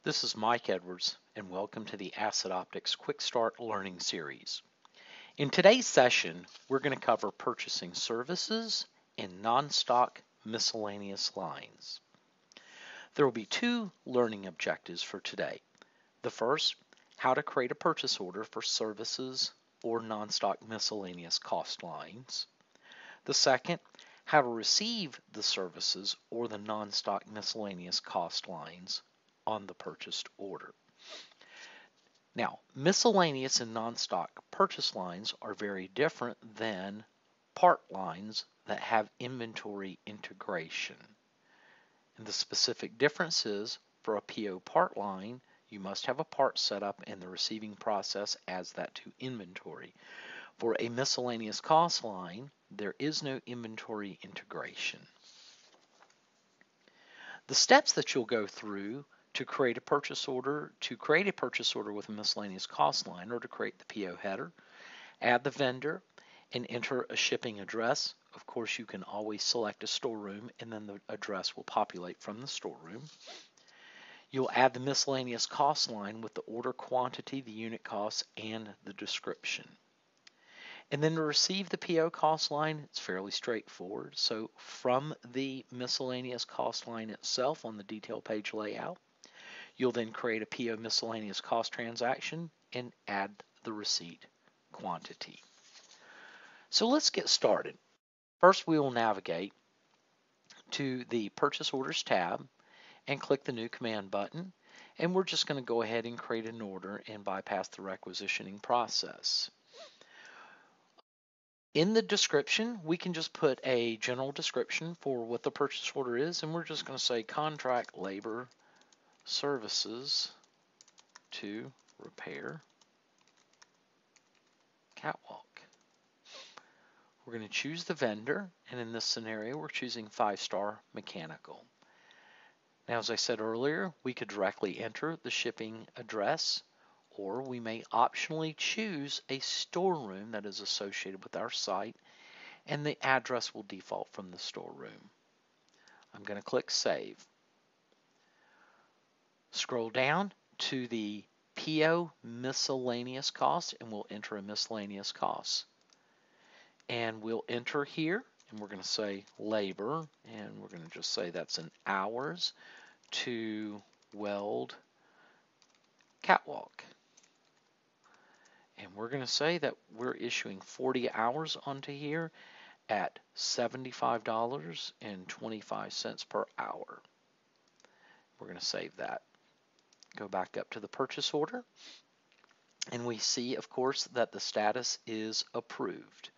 This is Mike Edwards, and welcome to the Asset Optics Quick Start Learning Series. In today's session, we're going to cover purchasing services and non-stock miscellaneous lines. There will be two learning objectives for today. The first, how to create a purchase order for services or non-stock miscellaneous cost lines. The second, how to receive the services or the non-stock miscellaneous cost lines on the purchased order. Now, miscellaneous and non-stock purchase lines are very different than part lines that have inventory integration. And the specific difference is, for a PO part line, you must have a part set up and the receiving process adds that to inventory. For a miscellaneous cost line, there is no inventory integration. The steps that you'll go through to create a purchase order with a miscellaneous cost line, or to create the PO header, add the vendor, and enter a shipping address. Of course, you can always select a storeroom, and then the address will populate from the storeroom. You'll add the miscellaneous cost line with the order quantity, the unit cost, and the description. And then to receive the PO cost line, it's fairly straightforward. So from the miscellaneous cost line itself on the detail page layout, you'll then create a PO miscellaneous cost transaction and add the receipt quantity. So let's get started. First, we will navigate to the Purchase Orders tab and click the New Command button. And we're just going to go ahead and create an order and bypass the requisitioning process. In the description, we can just put a general description for what the purchase order is, and we're just going to say contract labor services to repair catwalk. We're going to choose the vendor, and in this scenario, we're choosing 5-Star Mechanical. Now, as I said earlier, we could directly enter the shipping address, or we may optionally choose a storeroom that is associated with our site, and the address will default from the storeroom. I'm going to click Save. Scroll down to the Pio Miscellaneous Cost, and we'll enter a miscellaneous cost. And we'll enter here, and we're going to say labor, and we're going to just say that's in hours to weld catwalk. And we're going to say that we're issuing 40 hours onto here at $75.25 per hour. We're going to save that. Go back up to the purchase order, and we see, of course, that the status is approved.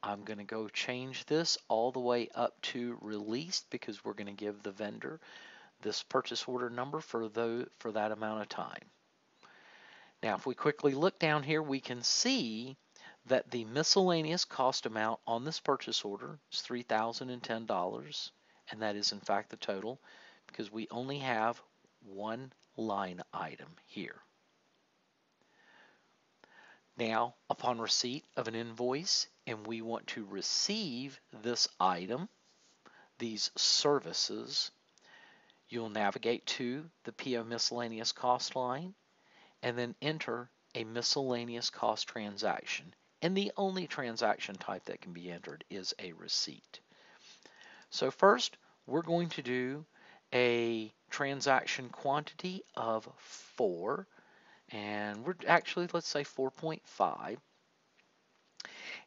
I'm going to go change this all the way up to released, because we're going to give the vendor this purchase order number for that amount of time. Now, if we quickly look down here, we can see that the miscellaneous cost amount on this purchase order is $3,010, and that is in fact the total, because we only have one line item here. Now, upon receipt of an invoice, and we want to receive this item, these services, you'll navigate to the PO miscellaneous cost line and then enter a miscellaneous cost transaction. And the only transaction type that can be entered is a receipt. So first, we're going to do a transaction quantity of 4, and we're actually, let's say 4.5.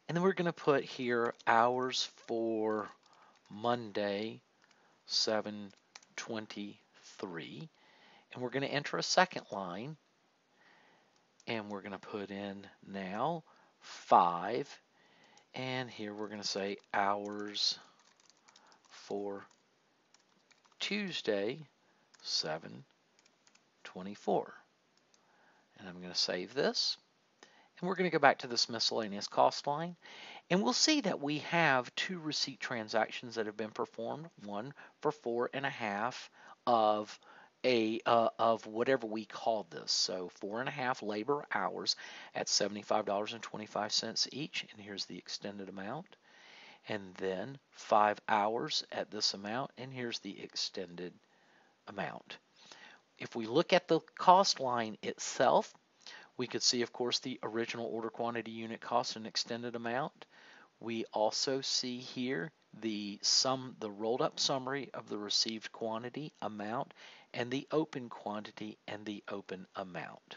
And then we're going to put here hours for Monday, 7/23. And we're going to enter a second line, and we're going to put in now 5. And here we're going to say hours for Tuesday, 7/24. And I'm going to save this. And we're going to go back to this miscellaneous cost line, and we'll see that we have 2 receipt transactions that have been performed. One for 4.5 of whatever we call this. So 4.5 labor hours at $75.25 each, and here's the extended amount. And then 5 hours at this amount, and here's the extended amount. If we look at the cost line itself, we could see, of course, the original order quantity, unit cost, and extended amount. We also see here the rolled up summary of the received quantity, amount, and the open quantity and the open amount.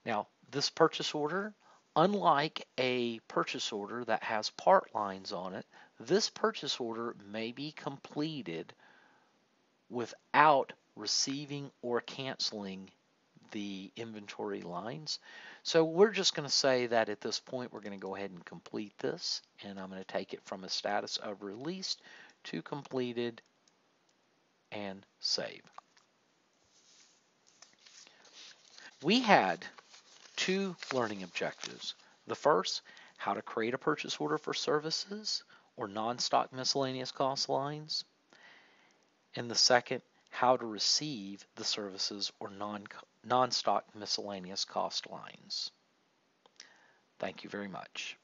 Now, this purchase order, unlike a purchase order that has part lines on it, this purchase order may be completed without receiving or canceling the inventory lines. So we're just going to say that at this point we're going to go ahead and complete this, and I'm going to take it from a status of released to completed and save. We had two learning objectives. The first, how to create a purchase order for services or non-stock miscellaneous cost lines, and the second, how to receive the services or non-stock miscellaneous cost lines. Thank you very much.